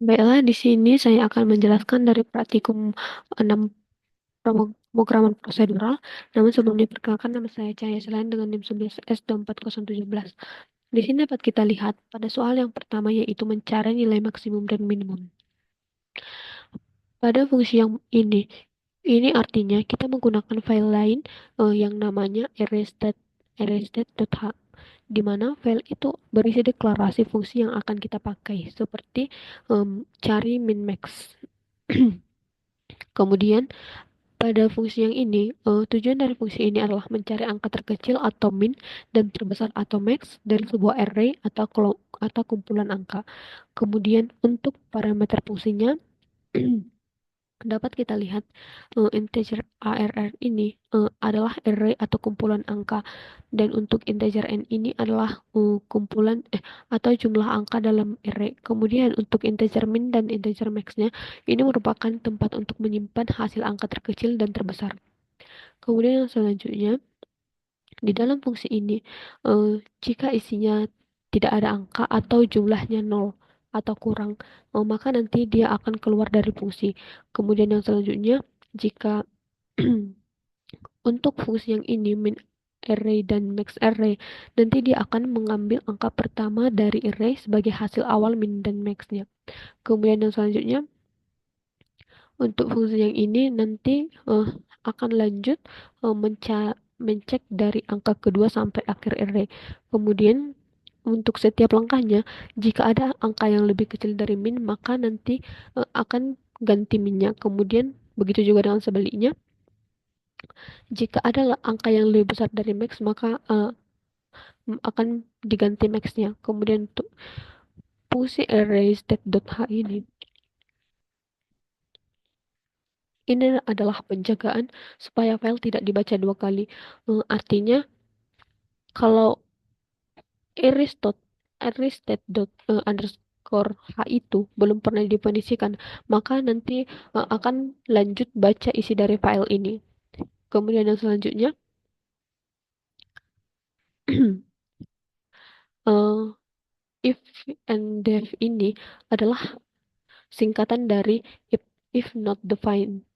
Baiklah, di sini saya akan menjelaskan dari praktikum 6 pemrograman prosedural. Namun sebelumnya perkenalkan, nama saya Cahaya Selain dengan NIM 11S24017. Di sini dapat kita lihat pada soal yang pertama, yaitu mencari nilai maksimum dan minimum. Pada fungsi yang ini artinya kita menggunakan file lain yang namanya arraystate.h, di mana file itu berisi deklarasi fungsi yang akan kita pakai, seperti cari min max. Kemudian pada fungsi yang ini, tujuan dari fungsi ini adalah mencari angka terkecil atau min dan terbesar atau max dari sebuah array atau kumpulan angka. Kemudian untuk parameter fungsinya dapat kita lihat integer arr ini adalah array atau kumpulan angka, dan untuk integer n ini adalah kumpulan atau jumlah angka dalam array. Kemudian untuk integer min dan integer maxnya ini merupakan tempat untuk menyimpan hasil angka terkecil dan terbesar. Kemudian yang selanjutnya, di dalam fungsi ini, jika isinya tidak ada angka atau jumlahnya nol atau kurang, maka nanti dia akan keluar dari fungsi. Kemudian yang selanjutnya, jika untuk fungsi yang ini min array dan max array, nanti dia akan mengambil angka pertama dari array sebagai hasil awal min dan maxnya. Kemudian yang selanjutnya, untuk fungsi yang ini nanti akan lanjut mencek dari angka kedua sampai akhir array. Kemudian untuk setiap langkahnya, jika ada angka yang lebih kecil dari min, maka nanti akan ganti minnya. Kemudian begitu juga dengan sebaliknya, jika ada angka yang lebih besar dari max, maka akan diganti maxnya. Kemudian untuk fungsi array state.h ini adalah penjagaan supaya file tidak dibaca dua kali. Artinya kalau underscore h itu belum pernah didefinisikan, maka nanti akan lanjut baca isi dari file ini. Kemudian yang selanjutnya, if and def ini adalah singkatan dari if not defined,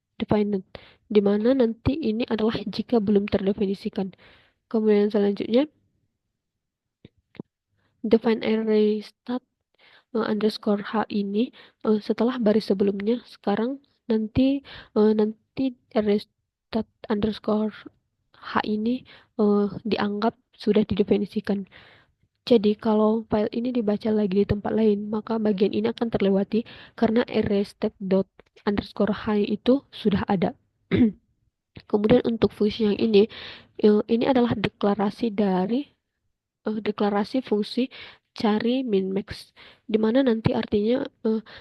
di mana nanti ini adalah jika belum terdefinisikan. Kemudian selanjutnya, define array start underscore h ini setelah baris sebelumnya, sekarang nanti array start underscore h ini dianggap sudah didefinisikan. Jadi kalau file ini dibaca lagi di tempat lain, maka bagian ini akan terlewati karena array state dot underscore h itu sudah ada. Kemudian untuk fungsi yang ini adalah deklarasi fungsi cari min max, di mana nanti artinya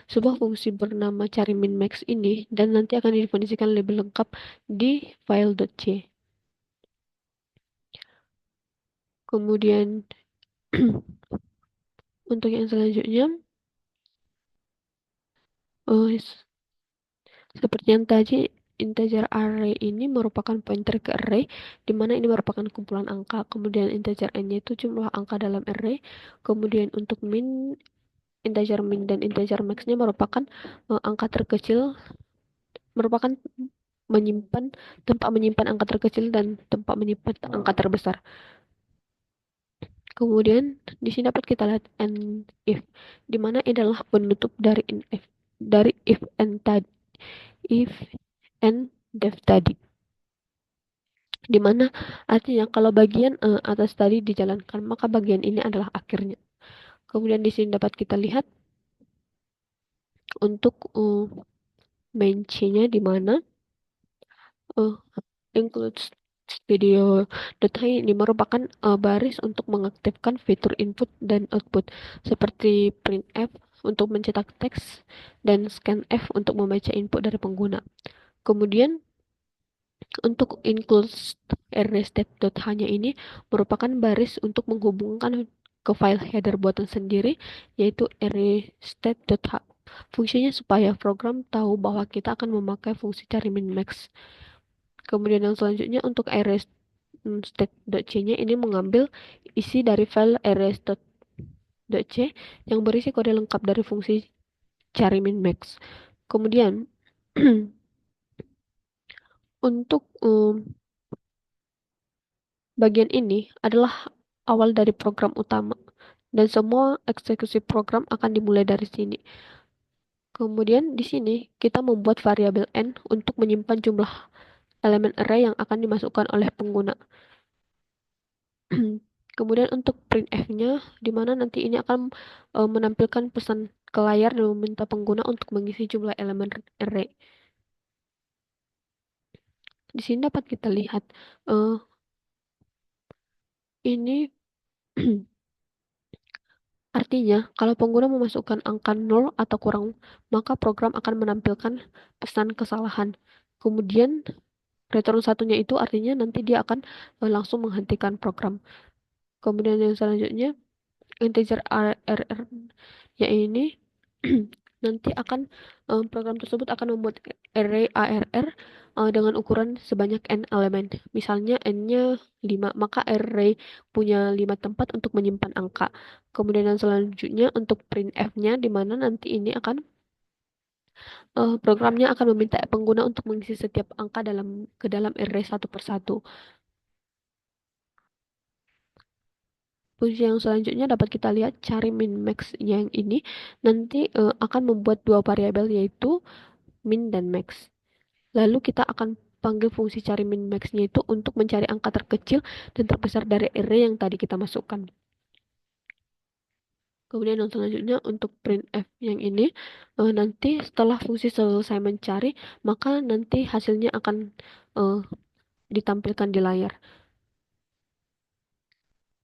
sebuah fungsi bernama cari min max ini dan nanti akan didefinisikan lebih lengkap di file.c. Kemudian untuk yang selanjutnya, eh, seperti yang tadi, integer array ini merupakan pointer ke array, di mana ini merupakan kumpulan angka. Kemudian integer n-nya itu jumlah angka dalam array. Kemudian untuk integer min dan integer max-nya merupakan angka terkecil, merupakan menyimpan tempat menyimpan angka terkecil dan tempat menyimpan angka terbesar. Kemudian di sini dapat kita lihat and if, di mana ini adalah penutup dari if and def tadi. Di mana artinya kalau bagian atas tadi dijalankan, maka bagian ini adalah akhirnya. Kemudian di sini dapat kita lihat untuk main C-nya, di mana uh, includes video data ini merupakan baris untuk mengaktifkan fitur input dan output seperti printf untuk mencetak teks dan scanf untuk membaca input dari pengguna. Kemudian untuk includes arraystate.h-nya ini merupakan baris untuk menghubungkan ke file header buatan sendiri, yaitu arraystate.h. Fungsinya supaya program tahu bahwa kita akan memakai fungsi cari min max. Kemudian yang selanjutnya untuk arraystate.c-nya ini mengambil isi dari file arraystate.c yang berisi kode lengkap dari fungsi cari min max. Kemudian untuk bagian ini adalah awal dari program utama dan semua eksekusi program akan dimulai dari sini. Kemudian di sini kita membuat variabel n untuk menyimpan jumlah elemen array yang akan dimasukkan oleh pengguna. Kemudian untuk printf-nya, di mana nanti ini akan menampilkan pesan ke layar dan meminta pengguna untuk mengisi jumlah elemen array. Di sini dapat kita lihat ini artinya kalau pengguna memasukkan angka 0 atau kurang, maka program akan menampilkan pesan kesalahan. Kemudian return satunya itu artinya nanti dia akan langsung menghentikan program. Kemudian yang selanjutnya integer ARR ya ini nanti akan program tersebut akan membuat array ARR dengan ukuran sebanyak n elemen. Misalnya n-nya 5, maka array punya 5 tempat untuk menyimpan angka. Kemudian yang selanjutnya untuk printf-nya di mana nanti ini akan programnya akan meminta pengguna untuk mengisi setiap angka ke dalam array satu persatu. Fungsi yang selanjutnya dapat kita lihat cari min max yang ini nanti akan membuat dua variabel yaitu min dan max. Lalu kita akan panggil fungsi cari min max-nya itu untuk mencari angka terkecil dan terbesar dari array yang tadi kita masukkan. Kemudian yang selanjutnya untuk printf yang ini nanti setelah fungsi selesai mencari maka nanti hasilnya akan ditampilkan di layar.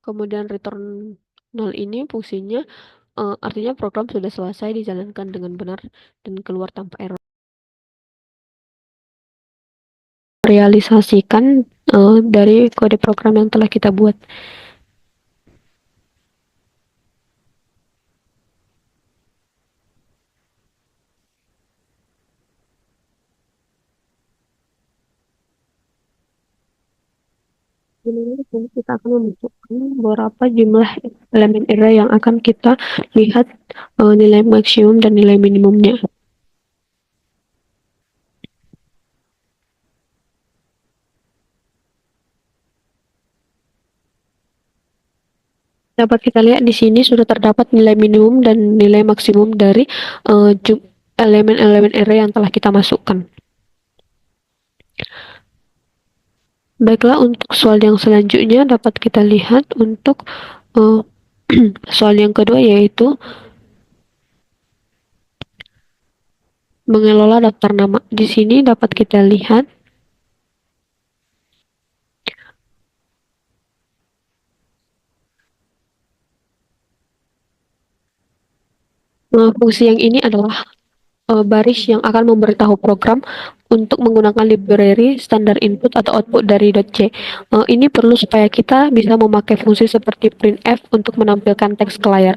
Kemudian return 0 ini fungsinya artinya program sudah selesai dijalankan dengan benar dan keluar tanpa error. Realisasikan dari kode program yang telah kita buat. Jadi kita akan memasukkan beberapa jumlah elemen array yang akan kita lihat nilai maksimum dan nilai minimumnya. Dapat kita lihat di sini sudah terdapat nilai minimum dan nilai maksimum dari elemen-elemen array yang telah kita masukkan. Baiklah, untuk soal yang selanjutnya dapat kita lihat untuk soal yang kedua yaitu mengelola daftar nama. Di sini dapat kita lihat fungsi yang ini adalah baris yang akan memberitahu program untuk menggunakan library standar input atau output dari .c. Ini perlu supaya kita bisa memakai fungsi seperti printf untuk menampilkan teks ke layar.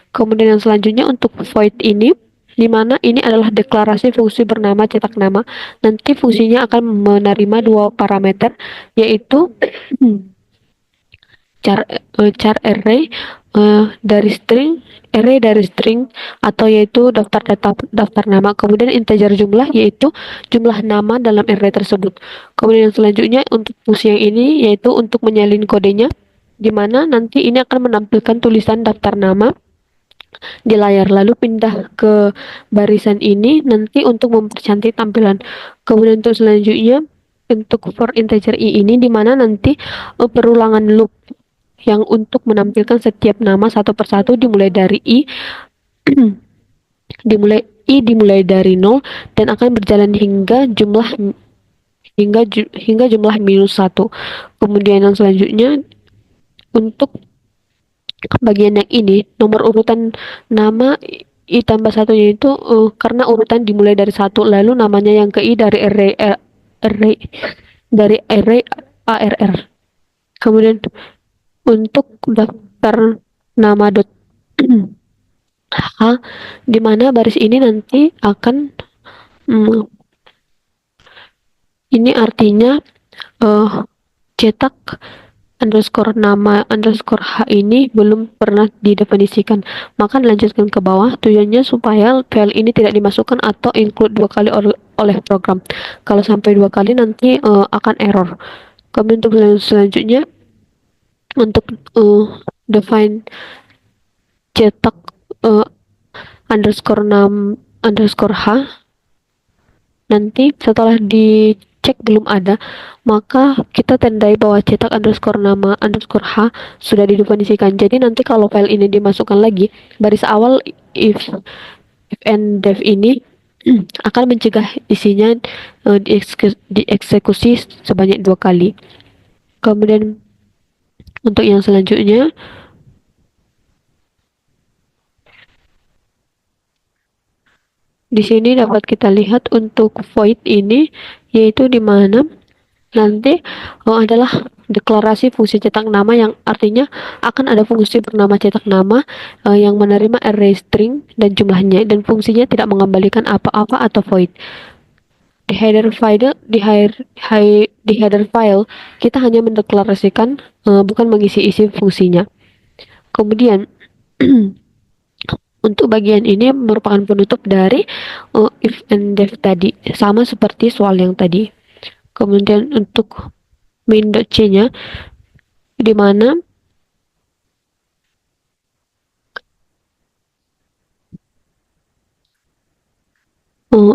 Kemudian yang selanjutnya untuk void ini, di mana ini adalah deklarasi fungsi bernama cetak nama. Nanti fungsinya akan menerima dua parameter, yaitu char array dari string atau yaitu daftar nama, kemudian integer jumlah yaitu jumlah nama dalam array tersebut. Kemudian yang selanjutnya untuk fungsi yang ini yaitu untuk menyalin kodenya, di mana nanti ini akan menampilkan tulisan daftar nama di layar, lalu pindah ke barisan ini nanti untuk mempercantik tampilan. Kemudian untuk selanjutnya untuk for integer i ini di mana nanti perulangan loop yang untuk menampilkan setiap nama satu persatu dimulai dari i dimulai dari 0 dan akan berjalan hingga jumlah minus 1. Kemudian yang selanjutnya untuk bagian yang ini nomor urutan nama i tambah satunya itu karena urutan dimulai dari 1 lalu namanya yang ke i dari array ARR. Kemudian untuk daftar nama h di mana baris ini nanti akan ini artinya cetak underscore nama underscore h ini belum pernah didefinisikan, maka dilanjutkan ke bawah. Tujuannya supaya file ini tidak dimasukkan atau include dua kali oleh program. Kalau sampai dua kali nanti akan error. Kemudian untuk selanjutnya, untuk define cetak uh, underscore underscore h, nanti setelah dicek belum ada, maka kita tandai bahwa cetak underscore nama underscore h sudah didefinisikan. Jadi nanti kalau file ini dimasukkan lagi, baris awal if and def ini akan mencegah isinya dieksekusi sebanyak dua kali. Kemudian untuk yang selanjutnya, di sini dapat kita lihat untuk void ini, yaitu di mana nanti adalah deklarasi fungsi cetak nama, yang artinya akan ada fungsi bernama cetak nama yang menerima array string dan jumlahnya, dan fungsinya tidak mengembalikan apa-apa atau void. Di header file kita hanya mendeklarasikan, bukan mengisi isi fungsinya. Kemudian untuk bagian ini merupakan penutup dari if and def tadi, sama seperti soal yang tadi. Kemudian untuk main.c-nya, di mana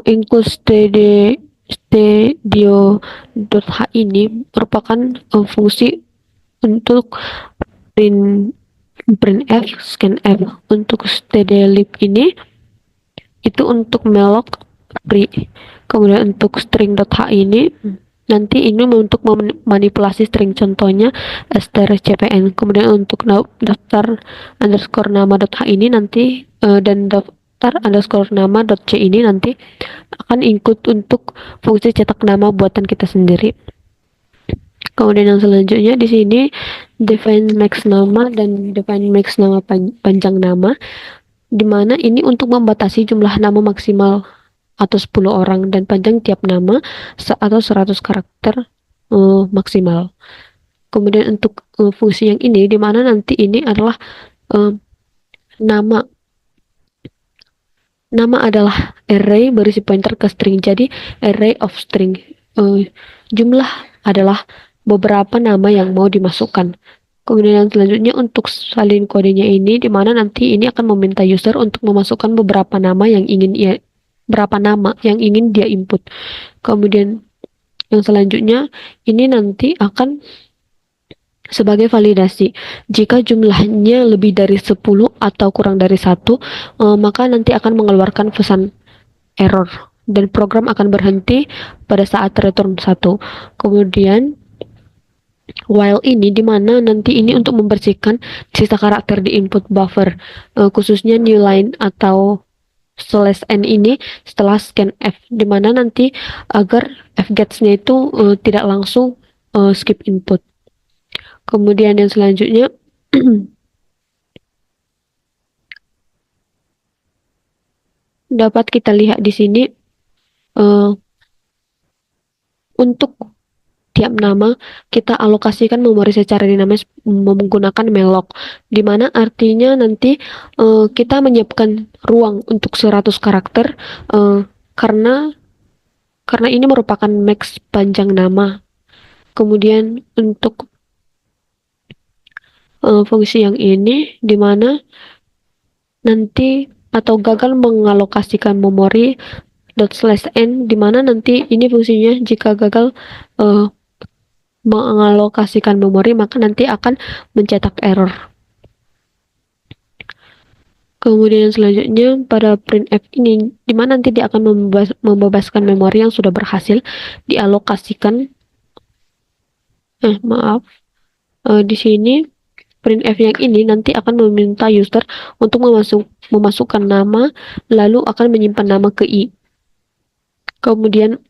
include studio.h ini merupakan fungsi untuk print printf, scanf. Untuk stdlib ini itu untuk malloc free. Kemudian untuk string.h ini nanti ini untuk memanipulasi string, contohnya strcpn. Kemudian untuk daftar underscore nama.h ini nanti dan daftar underscore nama.c ini nanti akan include untuk fungsi cetak nama buatan kita sendiri. Kemudian yang selanjutnya di sini define max nama dan define max nama panjang nama, di mana ini untuk membatasi jumlah nama maksimal atau 10 orang dan panjang tiap nama atau 100 karakter maksimal. Kemudian untuk fungsi yang ini, di mana nanti ini adalah nama adalah array berisi pointer ke string, jadi array of string. Jumlah adalah beberapa nama yang mau dimasukkan. Kemudian yang selanjutnya untuk salin kodenya ini, di mana nanti ini akan meminta user untuk memasukkan beberapa nama yang ingin dia input. Kemudian yang selanjutnya ini nanti akan sebagai validasi. Jika jumlahnya lebih dari 10 atau kurang dari 1, maka nanti akan mengeluarkan pesan error dan program akan berhenti pada saat return 1. Kemudian while ini, dimana nanti ini untuk membersihkan sisa karakter di input buffer, khususnya new line atau /n ini setelah scanf, dimana nanti agar fgets-nya itu tidak langsung skip input. Kemudian yang selanjutnya dapat kita lihat di sini untuk tiap nama kita alokasikan memori secara dinamis menggunakan malloc, di mana artinya nanti kita menyiapkan ruang untuk 100 karakter karena ini merupakan max panjang nama. Kemudian untuk fungsi yang ini, di mana nanti atau gagal mengalokasikan memori .n, di mana nanti ini fungsinya jika gagal mengalokasikan memori, maka nanti akan mencetak error. Kemudian selanjutnya pada printf ini, di mana nanti dia akan membebaskan memori yang sudah berhasil dialokasikan. Di sini printf yang ini nanti akan meminta user untuk memasukkan nama, lalu akan menyimpan nama ke i. Kemudian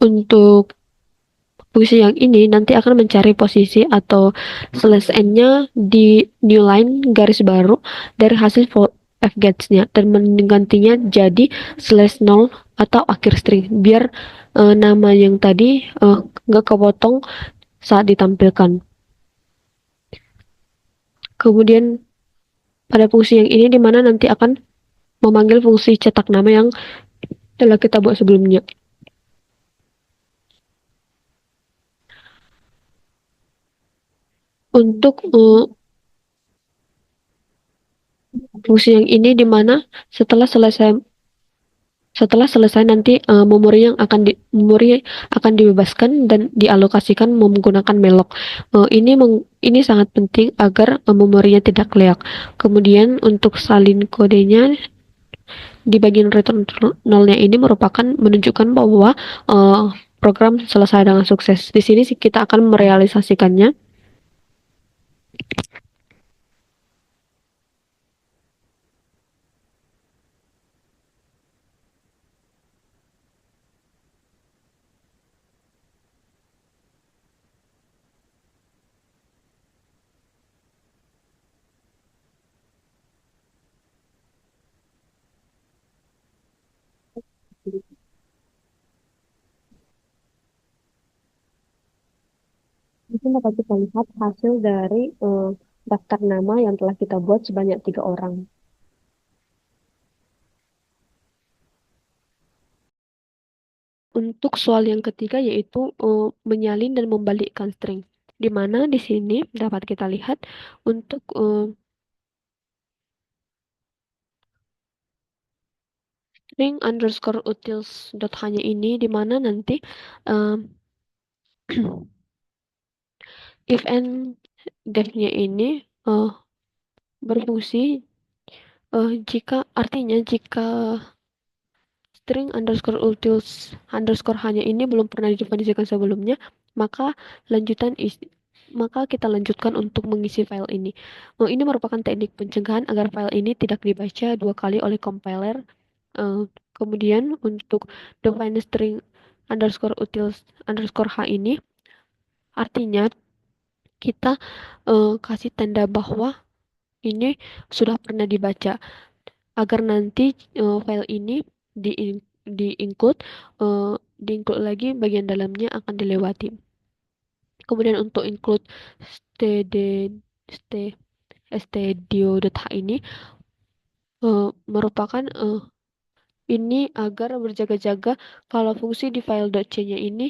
untuk fungsi yang ini nanti akan mencari posisi atau /n-nya di new line garis baru dari hasil fgets-nya dan menggantinya jadi /0 atau akhir string, biar nama yang tadi nggak kepotong saat ditampilkan. Kemudian pada fungsi yang ini di mana nanti akan memanggil fungsi cetak nama yang telah kita buat sebelumnya. Untuk fungsi yang ini di mana setelah selesai setelah selesai nanti memori akan dibebaskan dan dialokasikan menggunakan malloc. Ini sangat penting agar memorinya tidak leak. Kemudian untuk salin kodenya di bagian return nolnya ini merupakan menunjukkan bahwa program selesai dengan sukses. Di sini kita akan merealisasikannya. Mungkin dapat kita lihat hasil dari daftar nama yang telah kita buat sebanyak 3 orang. Untuk soal yang ketiga yaitu menyalin dan membalikkan string. Di mana di sini dapat kita lihat untuk string underscore utils dot hanya ini di mana nanti um, if and def-nya ini berfungsi jika artinya jika string underscore utils underscore hanya ini belum pernah didefinisikan sebelumnya, maka lanjutan maka kita lanjutkan untuk mengisi file ini. Ini merupakan teknik pencegahan agar file ini tidak dibaca 2 kali oleh compiler. Kemudian untuk define string underscore utils underscore h ini artinya kita kasih tanda bahwa ini sudah pernah dibaca agar nanti file ini di include di include lagi bagian dalamnya akan dilewati. Kemudian untuk include std stdio.h ini merupakan ini agar berjaga-jaga kalau fungsi di file .c-nya ini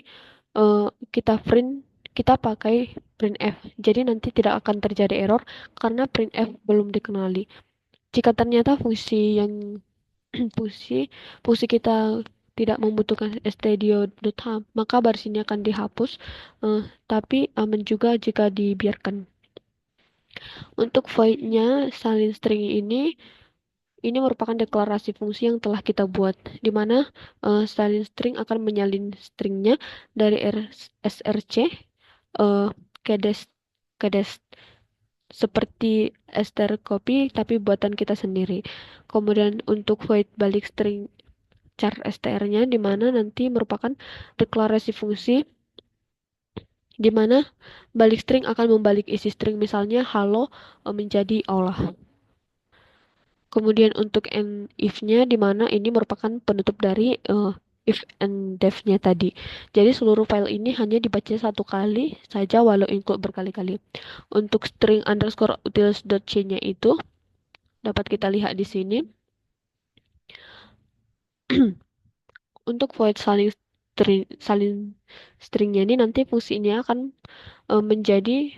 kita pakai printf. Jadi nanti tidak akan terjadi error karena printf belum dikenali. Jika ternyata fungsi fungsi kita tidak membutuhkan stdio.h, maka baris ini akan dihapus. Tapi aman juga jika dibiarkan. Untuk void-nya salin string ini merupakan deklarasi fungsi yang telah kita buat, di mana salin string akan menyalin stringnya dari src ke dest seperti strcpy tapi buatan kita sendiri. Kemudian untuk void balik string char str-nya di mana nanti merupakan deklarasi fungsi di mana balik string akan membalik isi string misalnya halo menjadi Allah. Kemudian untuk end if-nya di mana ini merupakan penutup dari if and def-nya tadi. Jadi seluruh file ini hanya dibaca 1 kali saja walau include berkali-kali. Untuk string underscore utils.c-nya itu dapat kita lihat di sini. Untuk void salin stringnya ini nanti fungsinya akan menjadi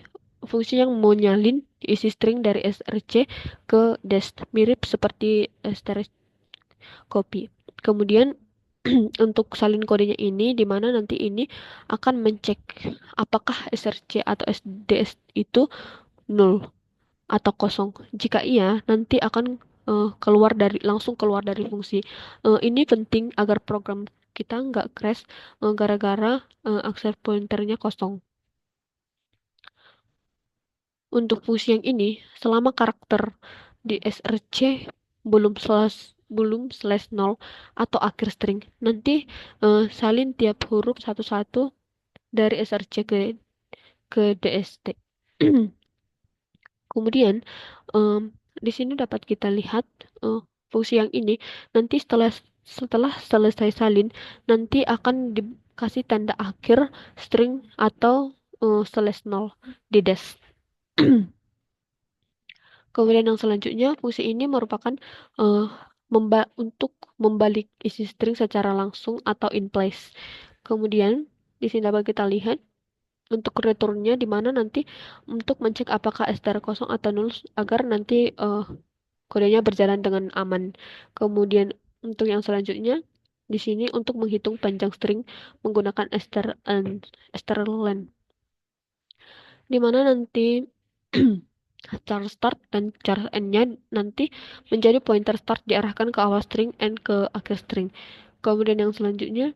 fungsi yang mau nyalin isi string dari src ke dest, mirip seperti strcpy. Kemudian untuk salin kodenya ini di mana nanti ini akan mencek apakah src atau sds itu null atau kosong. Jika iya, nanti akan langsung keluar dari fungsi. Ini penting agar program kita nggak crash gara-gara access pointernya kosong. Untuk fungsi yang ini, selama karakter di src belum slash 0 atau akhir string, nanti salin tiap huruf satu-satu dari src ke dst. Kemudian di sini dapat kita lihat fungsi yang ini nanti setelah selesai salin nanti akan dikasih tanda akhir string atau slash 0 di dash. Kemudian yang selanjutnya, fungsi ini merupakan uh, untuk membalik isi string secara langsung atau in place. Kemudian di sini dapat kita lihat untuk returnnya di mana nanti untuk mencek apakah str kosong atau null agar nanti kodenya berjalan dengan aman. Kemudian untuk yang selanjutnya di sini untuk menghitung panjang string menggunakan strlen, di mana nanti char start dan char end-nya nanti menjadi pointer start diarahkan ke awal string and ke akhir string. Kemudian yang selanjutnya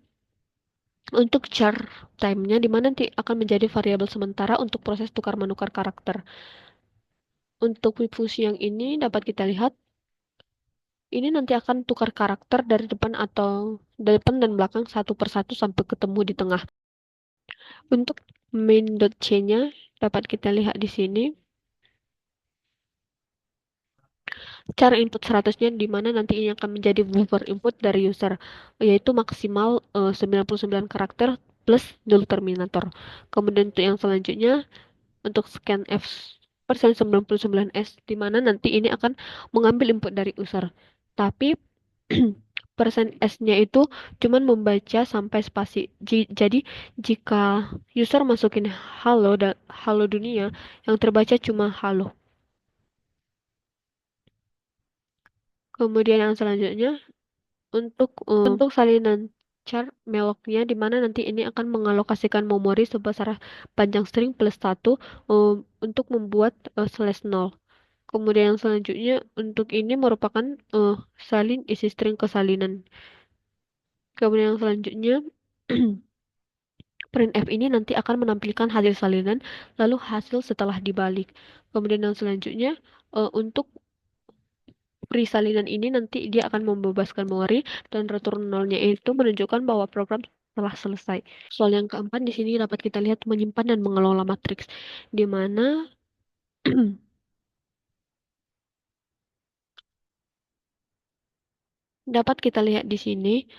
untuk char time-nya di mana nanti akan menjadi variabel sementara untuk proses tukar menukar karakter. Untuk fungsi yang ini dapat kita lihat ini nanti akan tukar karakter dari depan dan belakang satu persatu sampai ketemu di tengah. Untuk main.c-nya dapat kita lihat di sini cara input 100-nya di mana nanti ini akan menjadi buffer input dari user, yaitu maksimal 99 karakter plus null terminator. Kemudian untuk yang selanjutnya untuk scanf persen 99s di mana nanti ini akan mengambil input dari user. Tapi persen S-nya itu cuman membaca sampai spasi. Jadi jika user masukin halo dan halo dunia, yang terbaca cuma halo. Kemudian yang selanjutnya untuk salinan char mellocnya di mana nanti ini akan mengalokasikan memori sebesar panjang string plus 1 untuk membuat slash 0. Kemudian yang selanjutnya untuk ini merupakan salin isi string ke salinan. Kemudian yang selanjutnya printf ini nanti akan menampilkan hasil salinan lalu hasil setelah dibalik. Kemudian yang selanjutnya untuk salinan ini nanti dia akan membebaskan memori dan return nolnya itu menunjukkan bahwa program telah selesai. Soal yang keempat di sini dapat kita lihat menyimpan dan mengelola matriks, di mana dapat kita lihat di sini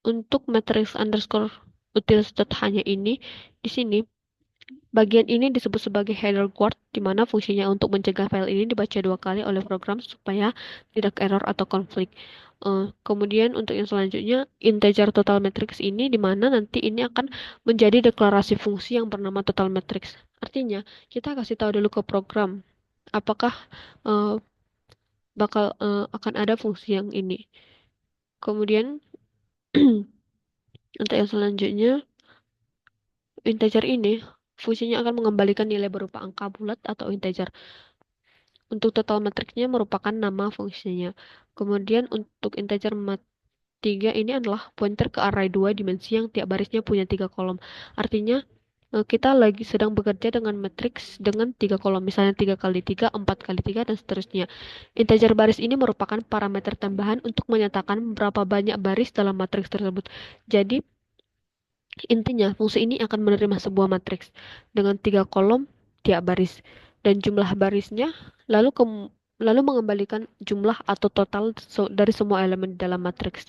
untuk matriks underscore utils.h-nya ini di sini bagian ini disebut sebagai header guard, di mana fungsinya untuk mencegah file ini dibaca dua kali oleh program supaya tidak error atau konflik. Kemudian untuk yang selanjutnya, integer total matrix ini, di mana nanti ini akan menjadi deklarasi fungsi yang bernama total matrix. Artinya, kita kasih tahu dulu ke program, apakah uh, akan ada fungsi yang ini. Kemudian, untuk yang selanjutnya, integer ini fungsinya akan mengembalikan nilai berupa angka bulat atau integer. Untuk total matriksnya merupakan nama fungsinya. Kemudian untuk integer mat3 ini adalah pointer ke array 2 dimensi yang tiap barisnya punya 3 kolom. Artinya kita lagi sedang bekerja dengan matriks dengan 3 kolom. Misalnya 3 kali 3, 4 kali 3, dan seterusnya. Integer baris ini merupakan parameter tambahan untuk menyatakan berapa banyak baris dalam matriks tersebut. Jadi intinya, fungsi ini akan menerima sebuah matriks dengan 3 kolom tiap baris dan jumlah barisnya, lalu mengembalikan jumlah atau total dari semua elemen dalam matriks.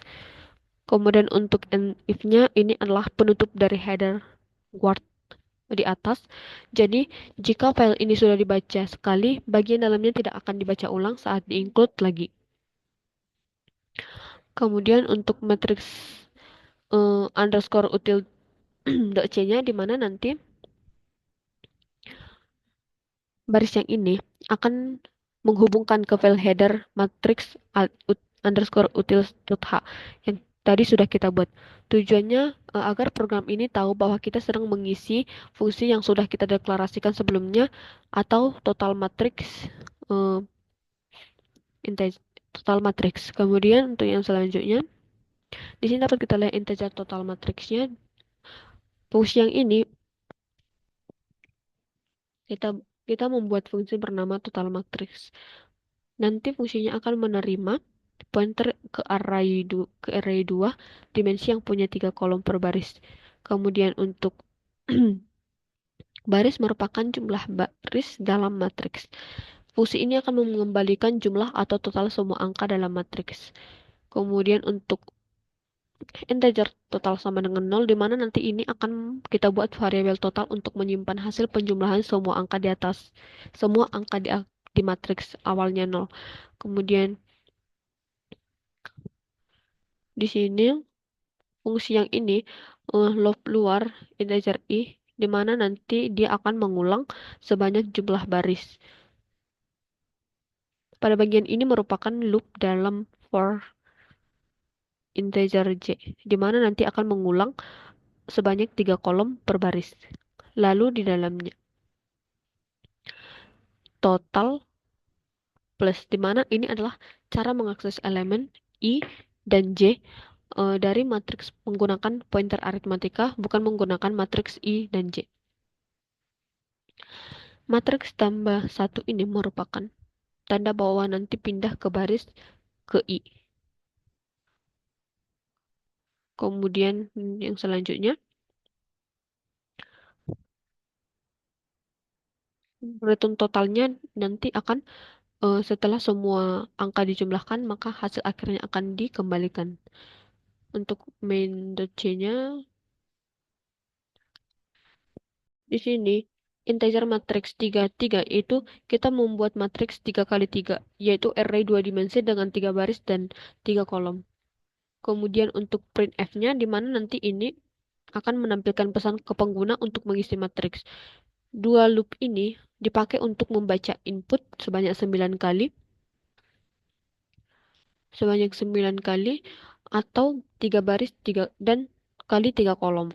Kemudian untuk if-nya ini adalah penutup dari header guard di atas. Jadi, jika file ini sudah dibaca sekali, bagian dalamnya tidak akan dibaca ulang saat di-include lagi. Kemudian untuk matriks underscore util.c-nya di mana nanti baris yang ini akan menghubungkan ke file header matrix underscore utils.h yang tadi sudah kita buat. Tujuannya agar program ini tahu bahwa kita sedang mengisi fungsi yang sudah kita deklarasikan sebelumnya atau total matrix uh, total matrix. Kemudian untuk yang selanjutnya, di sini dapat kita lihat integer total matrixnya. Fungsi yang ini kita kita membuat fungsi bernama total matrix. Nanti fungsinya akan menerima pointer ke array 2 dimensi yang punya 3 kolom per baris. Kemudian untuk baris merupakan jumlah baris dalam matriks. Fungsi ini akan mengembalikan jumlah atau total semua angka dalam matriks. Kemudian untuk integer total sama dengan 0, di mana nanti ini akan kita buat variabel total untuk menyimpan hasil penjumlahan semua angka di atas, semua angka di matriks awalnya 0. Kemudian di sini fungsi yang ini loop luar integer i, di mana nanti dia akan mengulang sebanyak jumlah baris. Pada bagian ini merupakan loop dalam for integer j, di mana nanti akan mengulang sebanyak 3 kolom per baris. Lalu di dalamnya total plus, di mana ini adalah cara mengakses elemen i dan j dari matriks menggunakan pointer aritmatika, bukan menggunakan matriks i dan j. Matriks tambah 1 ini merupakan tanda bahwa nanti pindah ke baris ke i. Kemudian yang selanjutnya, return totalnya nanti akan setelah semua angka dijumlahkan, maka hasil akhirnya akan dikembalikan. Untuk main.c-nya, di sini integer matriks 3 itu kita membuat matriks 3 kali 3, yaitu array 2 dimensi dengan 3 baris dan 3 kolom. Kemudian untuk printf-nya, di mana nanti ini akan menampilkan pesan ke pengguna untuk mengisi matriks. Dua loop ini dipakai untuk membaca input sebanyak 9 kali, atau 3 baris 3 dan kali 3 kolom.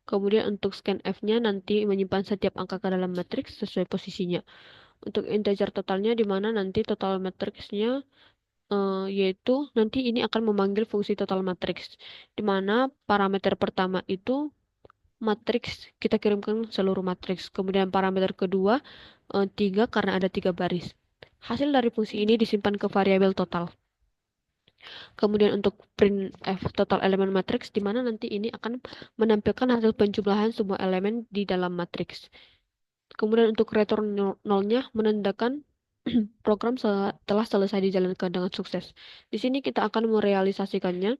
Kemudian untuk scanf-nya nanti menyimpan setiap angka ke dalam matriks sesuai posisinya. Untuk integer totalnya, di mana nanti total matriksnya yaitu nanti ini akan memanggil fungsi total matriks, di mana parameter pertama itu matriks, kita kirimkan seluruh matriks. Kemudian parameter kedua 3 karena ada 3 baris. Hasil dari fungsi ini disimpan ke variabel total. Kemudian untuk printf total elemen matriks, di mana nanti ini akan menampilkan hasil penjumlahan semua elemen di dalam matriks. Kemudian untuk return nolnya menandakan program telah selesai dijalankan dengan sukses. Di sini kita akan merealisasikannya.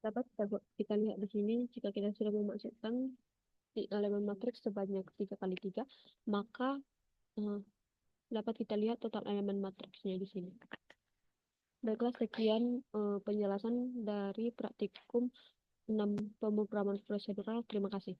Dapat kita lihat di sini, jika kita sudah memasukkan di elemen matriks sebanyak 3 kali 3, maka eh, dapat kita lihat total elemen matriksnya di sini. Baiklah, sekian penjelasan dari praktikum 6 pemrograman prosedural. Terima kasih.